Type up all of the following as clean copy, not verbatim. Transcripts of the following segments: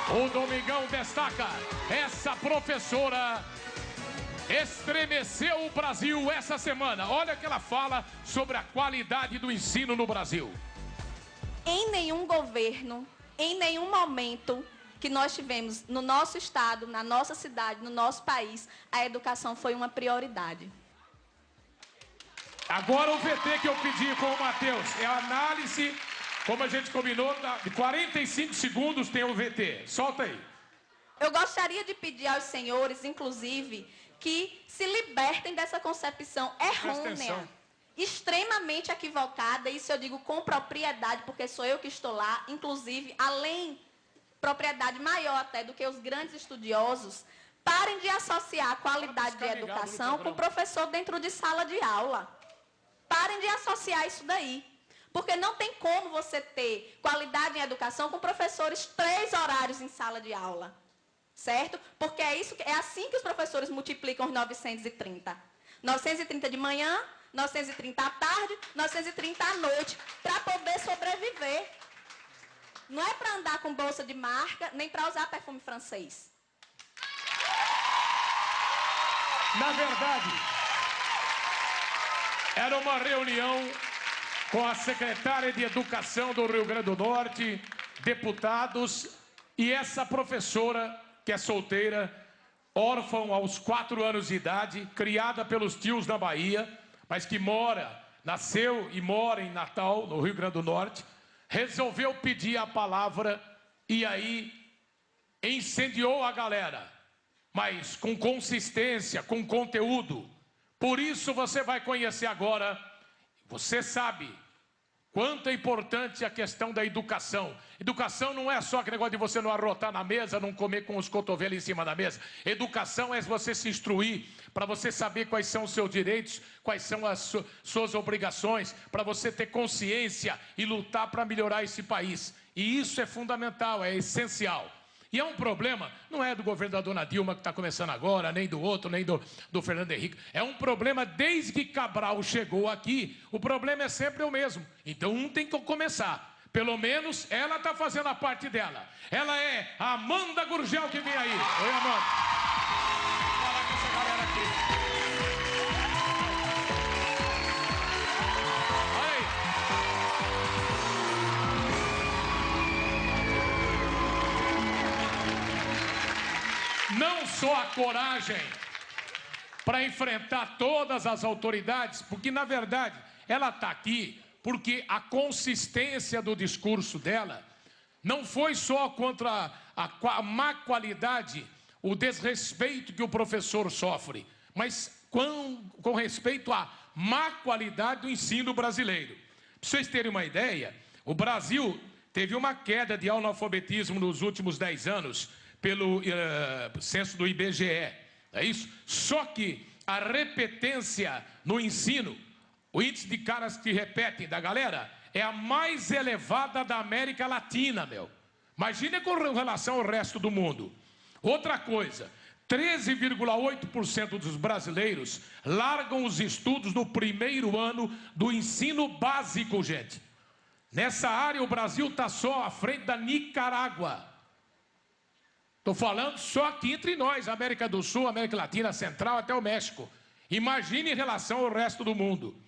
O Domingão destaca: essa professora estremeceu o Brasil essa semana. Olha o que ela fala sobre a qualidade do ensino no Brasil. Em nenhum governo, em nenhum momento que nós tivemos no nosso estado, na nossa cidade, no nosso país, a educação foi uma prioridade. Agora o VT que eu pedi com o Matheus é a análise, como a gente combinou, de 45 segundos tem o VT. Solta aí. Eu gostaria de pedir aos senhores, inclusive, que se libertem dessa concepção errônea, extremamente equivocada, isso eu digo com propriedade, porque sou eu que estou lá, inclusive, além, propriedade maior até do que os grandes estudiosos. Parem de associar a qualidade de educação com professor dentro de sala de aula. Parem de associar isso daí. Porque não tem como você ter qualidade em educação com professores 3 horários em sala de aula. Certo? Porque é assim que os professores multiplicam os 930. 930 de manhã, 930 à tarde, 930 à noite, para poder sobreviver. Não é para andar com bolsa de marca, nem para usar perfume francês. Na verdade, era uma reunião com a secretária de Educação do Rio Grande do Norte, deputados, e essa professora, que é solteira, órfã aos 4 anos de idade, criada pelos tios na Bahia, mas que nasceu e mora em Natal, no Rio Grande do Norte, resolveu pedir a palavra e aí incendiou a galera, mas com consistência, com conteúdo. Por isso você vai conhecer agora, você sabe quanto é importante a questão da educação. Educação não é só aquele negócio de você não arrotar na mesa, não comer com os cotovelos em cima da mesa. Educação é você se instruir, para você saber quais são os seus direitos, quais são as suas obrigações, para você ter consciência e lutar para melhorar esse país. E isso é fundamental, é essencial. E é um problema, não é do governo da dona Dilma que está começando agora, nem do outro, nem do Fernando Henrique. É um problema desde que Cabral chegou aqui, o problema é sempre o mesmo. Então um tem que começar. Pelo menos ela está fazendo a parte dela. Ela é a Amanda Gurgel que vem aí. Oi, Amanda. Vou falar com essa galera aqui. Não só a coragem para enfrentar todas as autoridades, porque, na verdade, ela está aqui porque a consistência do discurso dela não foi só contra a má qualidade, o desrespeito que o professor sofre, mas com respeito à má qualidade do ensino brasileiro. Para vocês terem uma ideia, o Brasil teve uma queda de analfabetismo nos últimos 10 anos, pelo censo do IBGE, é isso? Só que a repetência no ensino, o índice de caras que repetem da galera, é a mais elevada da América Latina, meu. Imagina com relação ao resto do mundo. Outra coisa, 13,8% dos brasileiros largam os estudos no primeiro ano do ensino básico, gente. Nessa área o Brasil está só à frente da Nicarágua. Estou falando só aqui entre nós, América do Sul, América Latina, Central, até o México. Imagine em relação ao resto do mundo.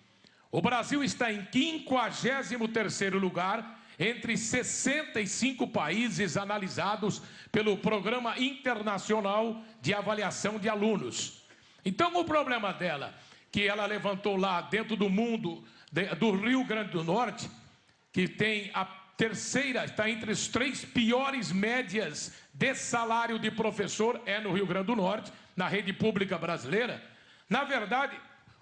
O Brasil está em 53º lugar entre 65 países analisados pelo Programa Internacional de Avaliação de Alunos. Então o problema dela, que ela levantou lá dentro do mundo do Rio Grande do Norte, que tem a terceira, está entre as 3 piores médias de salário de professor, é no Rio Grande do Norte, na rede pública brasileira. Na verdade,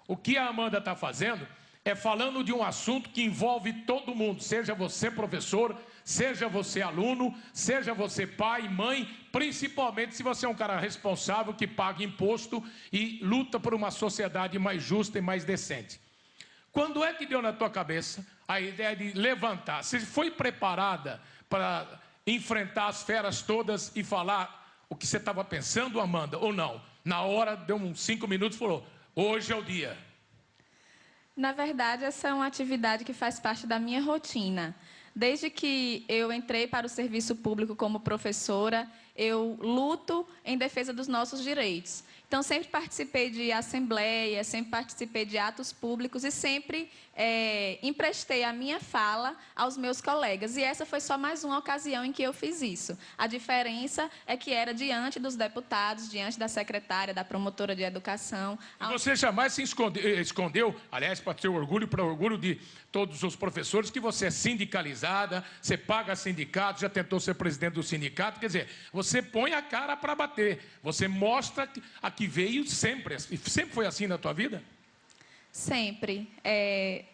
o que a Amanda está fazendo é falando de um assunto que envolve todo mundo, seja você professor, seja você aluno, seja você pai, mãe, principalmente se você é um cara responsável que paga imposto e luta por uma sociedade mais justa e mais decente. Quando é que deu na tua cabeça a ideia de levantar? Você foi preparada para enfrentar as feras todas e falar o que você estava pensando, Amanda, ou não? Na hora, deu uns 5 minutos e falou, hoje é o dia. Na verdade, essa é uma atividade que faz parte da minha rotina. Desde que eu entrei para o serviço público como professora, eu luto em defesa dos nossos direitos. Então, sempre participei de assembleias, sempre participei de atos públicos e sempre emprestei a minha fala aos meus colegas. E essa foi só mais uma ocasião em que eu fiz isso. A diferença é que era diante dos deputados, diante da secretária, da promotora de educação. E você jamais se escondeu, aliás, para seu orgulho, para o orgulho de todos os professores, que você é sindicalizada, você paga sindicato, já tentou ser presidente do sindicato, quer dizer, você põe a cara para bater, você mostra a que veio sempre. E sempre foi assim na tua vida? Sempre.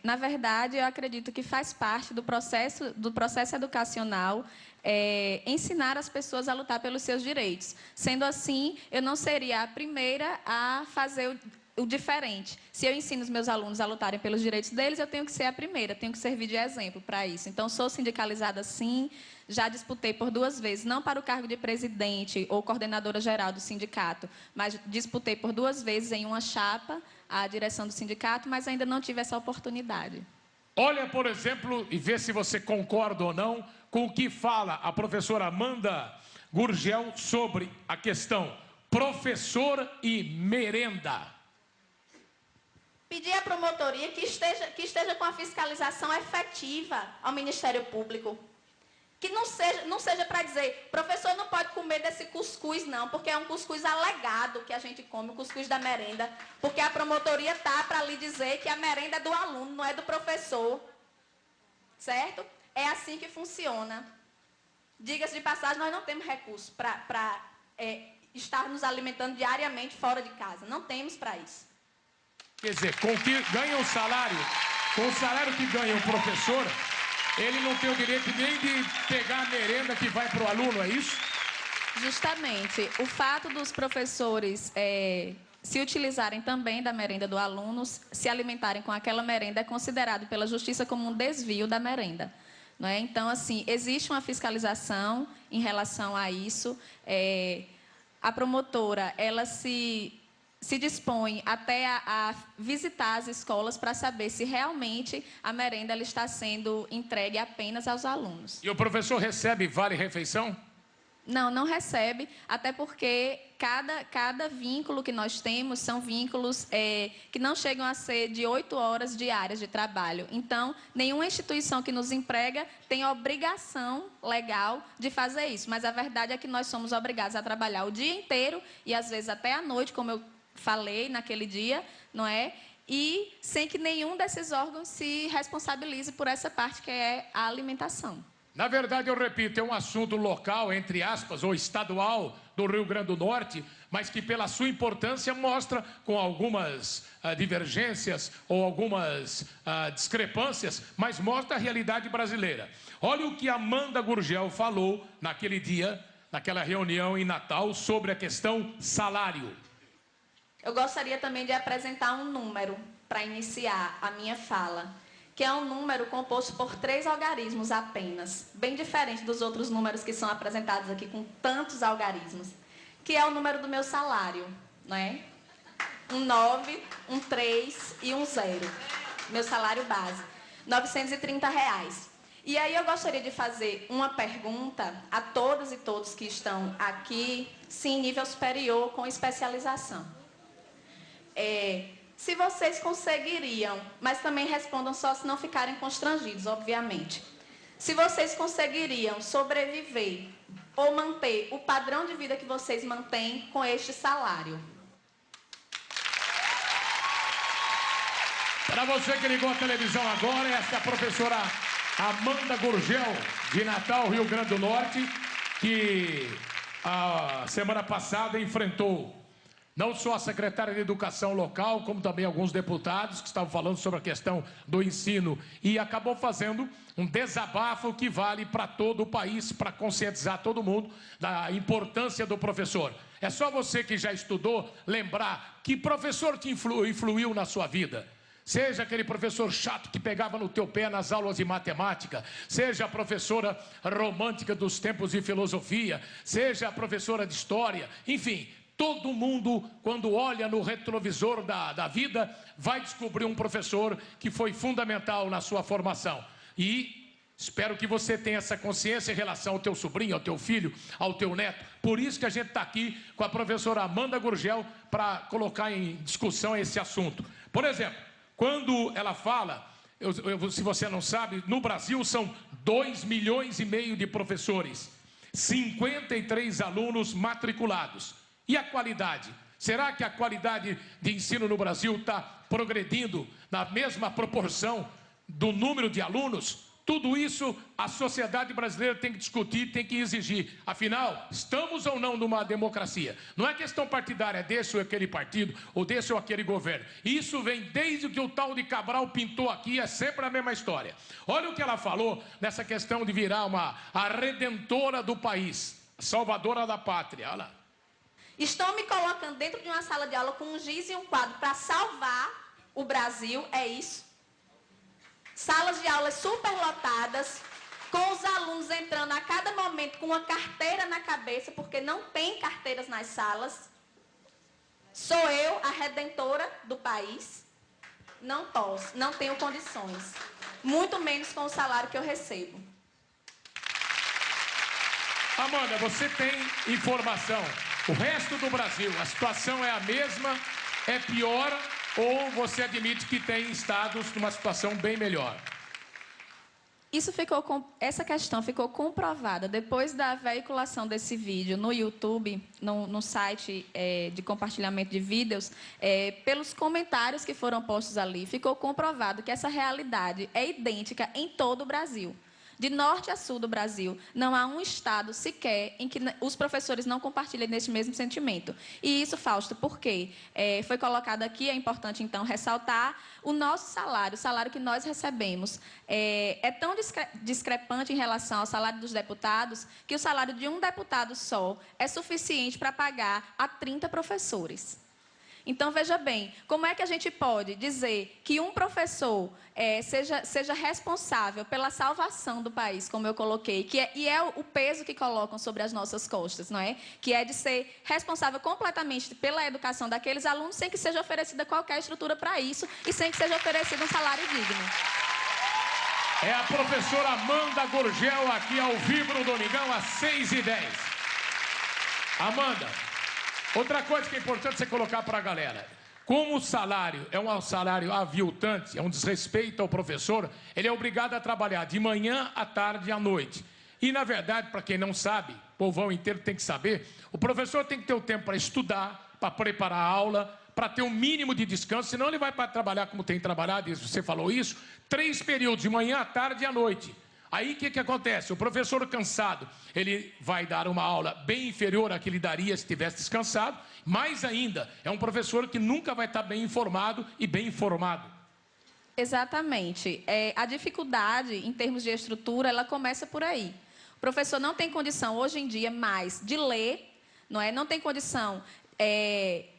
Na verdade, eu acredito que faz parte do processo educacional ensinar as pessoas a lutar pelos seus direitos. Sendo assim, eu não seria a primeira a fazer o diferente. Se eu ensino os meus alunos a lutarem pelos direitos deles, eu tenho que ser a primeira, tenho que servir de exemplo para isso. Então, sou sindicalizada sim, já disputei por 2 vezes, não para o cargo de presidente ou coordenadora geral do sindicato, mas disputei por 2 vezes em uma chapa a direção do sindicato, mas ainda não tive essa oportunidade. Olha, por exemplo, e vê se você concorda ou não com o que fala a professora Amanda Gurgel sobre a questão professor e merenda. Pedir à promotoria que esteja com a fiscalização efetiva ao Ministério Público. Que não seja para dizer, professor não pode comer desse cuscuz não, porque é um cuscuz alegado que a gente come, o cuscuz da merenda, porque a promotoria está para lhe dizer que a merenda é do aluno, não é do professor. Certo? É assim que funciona. Diga-se de passagem, nós não temos recursos para estar nos alimentando diariamente fora de casa. Não temos para isso. Quer dizer, com que ganha o salário, com o salário que ganha o professor, ele não tem o direito nem de pegar a merenda que vai para o aluno, é isso? Justamente. O fato dos professores se utilizarem também da merenda do aluno, se alimentarem com aquela merenda, é considerado pela Justiça como um desvio da merenda. Não é? Então, assim, existe uma fiscalização em relação a isso. A promotora, ela se dispõe até a visitar as escolas para saber se realmente a merenda ela está sendo entregue apenas aos alunos. E o professor recebe vale-refeição? Não, não recebe, até porque cada vínculo que nós temos são vínculos que não chegam a ser de 8 horas diárias de trabalho. Então, nenhuma instituição que nos emprega tem obrigação legal de fazer isso. Mas a verdade é que nós somos obrigados a trabalhar o dia inteiro e às vezes até à noite, como eu falei naquele dia, não é? E sem que nenhum desses órgãos se responsabilize por essa parte que é a alimentação. Na verdade, eu repito, é um assunto local, entre aspas, ou estadual do Rio Grande do Norte, mas que pela sua importância mostra com algumas divergências ou algumas discrepâncias, mas mostra a realidade brasileira. Olha o que Amanda Gurgel falou naquele dia, naquela reunião em Natal, sobre a questão salário. Eu gostaria também de apresentar um número para iniciar a minha fala, que é um número composto por 3 algarismos apenas, bem diferente dos outros números que são apresentados aqui com tantos algarismos, que é o número do meu salário, não é? Um 9, um 3 e um 0. Meu salário base, R$930. E aí eu gostaria de fazer uma pergunta a todas e todos que estão aqui, sim, nível superior com especialização. Se vocês conseguiriam, mas também respondam só se não ficarem constrangidos, obviamente. Se vocês conseguiriam sobreviver ou manter o padrão de vida que vocês mantêm com este salário. Para você que ligou a televisão agora, essa é a professora Amanda Gurgel, de Natal, Rio Grande do Norte, que a semana passada enfrentou não só a secretária de Educação local, como também alguns deputados que estavam falando sobre a questão do ensino e acabou fazendo um desabafo que vale para todo o país, para conscientizar todo mundo da importância do professor. É só você que já estudou lembrar que professor te influiu na sua vida. Seja aquele professor chato que pegava no teu pé nas aulas de matemática, seja a professora romântica dos tempos de filosofia, seja a professora de história, enfim, todo mundo, quando olha no retrovisor da vida, vai descobrir um professor que foi fundamental na sua formação. E Espero que você tenha essa consciência em relação ao teu sobrinho, ao teu filho, ao teu neto. Por isso que a gente está aqui com a professora Amanda Gurgel para colocar em discussão esse assunto. Por exemplo, quando ela fala, se você não sabe, no Brasil são 2,5 milhões de professores, 53 alunos matriculados. E a qualidade? Será que a qualidade de ensino no Brasil está progredindo na mesma proporção do número de alunos? Tudo isso a sociedade brasileira tem que discutir, tem que exigir. Afinal, estamos ou não numa democracia? Não é questão partidária desse ou aquele partido, ou desse ou aquele governo. Isso vem desde que o tal de Cabral pintou aqui, é sempre a mesma história. Olha o que ela falou nessa questão de virar a redentora do país, a salvadora da pátria. Olha lá. Estão me colocando dentro de uma sala de aula com um giz e um quadro para salvar o Brasil, é isso? Salas de aulas superlotadas, com os alunos entrando a cada momento com uma carteira na cabeça, porque não tem carteiras nas salas. Sou eu a redentora do país? Não posso, não tenho condições. Muito menos com o salário que eu recebo. Amanda, você tem informação. O resto do Brasil, a situação é a mesma, é pior, ou você admite que tem estados numa situação bem melhor? Essa questão ficou comprovada depois da veiculação desse vídeo no YouTube, no site de compartilhamento de vídeos, pelos comentários que foram postos ali. Ficou comprovado que essa realidade é idêntica em todo o Brasil. De norte a sul do Brasil, não há um estado sequer em que os professores não compartilhem desse mesmo sentimento. E isso, Fausto, por quê? Foi colocado aqui, é importante, então, ressaltar o nosso salário, o salário que nós recebemos. É tão discrepante em relação ao salário dos deputados, que o salário de um deputado só é suficiente para pagar a 30 professores. Então, veja bem, como é que a gente pode dizer que um professor seja responsável pela salvação do país, como eu coloquei, e é o peso que colocam sobre as nossas costas, não é? Que é de ser responsável completamente pela educação daqueles alunos, sem que seja oferecida qualquer estrutura para isso e sem que seja oferecido um salário digno. É a professora Amanda Gurgel aqui ao vivo no Domingão, às 6h10. Amanda, outra coisa que é importante você colocar para a galera. Como o salário é um salário aviltante, é um desrespeito ao professor, ele é obrigado a trabalhar de manhã, à tarde e à noite. E, na verdade, para quem não sabe, o povão inteiro tem que saber, o professor tem que ter o tempo para estudar, para preparar a aula, para ter um mínimo de descanso, senão ele vai para trabalhar como tem trabalhado, e você falou isso, 3 períodos, de manhã, à tarde e à noite. Aí o que acontece? O professor cansado, ele vai dar uma aula bem inferior à que ele daria se tivesse descansado. Mais ainda, é um professor que nunca vai estar bem informado e bem informado. Exatamente. A dificuldade, em termos de estrutura, ela começa por aí. O professor não tem condição, hoje em dia, mais de ler, não tem condição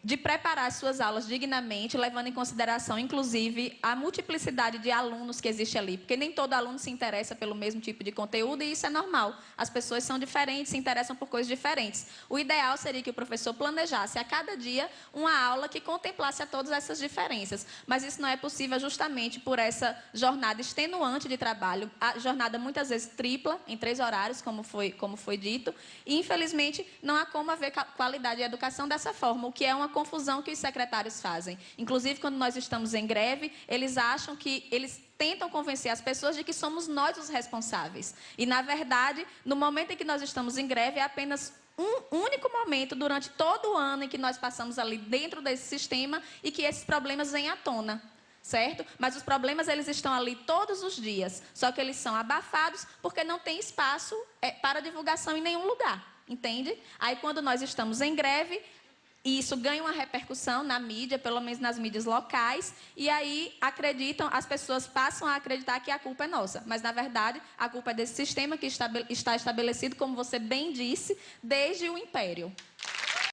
de preparar as suas aulas dignamente, levando em consideração, inclusive, a multiplicidade de alunos que existe ali, porque nem todo aluno se interessa pelo mesmo tipo de conteúdo, e isso é normal. As pessoas são diferentes, se interessam por coisas diferentes. O ideal seria que o professor planejasse a cada dia uma aula que contemplasse a todas essas diferenças, mas isso não é possível justamente por essa jornada extenuante de trabalho, a jornada muitas vezes tripla, em 3 horários, como foi dito, e, infelizmente, não há como haver qualidade de educação dessa forma, o que é uma confusão que os secretários fazem. Inclusive, quando nós estamos em greve, eles acham que eles tentam convencer as pessoas de que somos nós os responsáveis. E, na verdade, no momento em que nós estamos em greve, é apenas um único momento durante todo o ano em que nós passamos ali dentro desse sistema e que esses problemas vêm à tona. Certo? Mas os problemas, eles estão ali todos os dias, só que eles são abafados porque não tem espaço para divulgação em nenhum lugar. Entende? Aí, quando nós estamos em greve, isso ganha uma repercussão na mídia, pelo menos nas mídias locais, e aí as pessoas passam a acreditar que a culpa é nossa. Mas, na verdade, a culpa é desse sistema que está estabelecido, como você bem disse, desde o Império.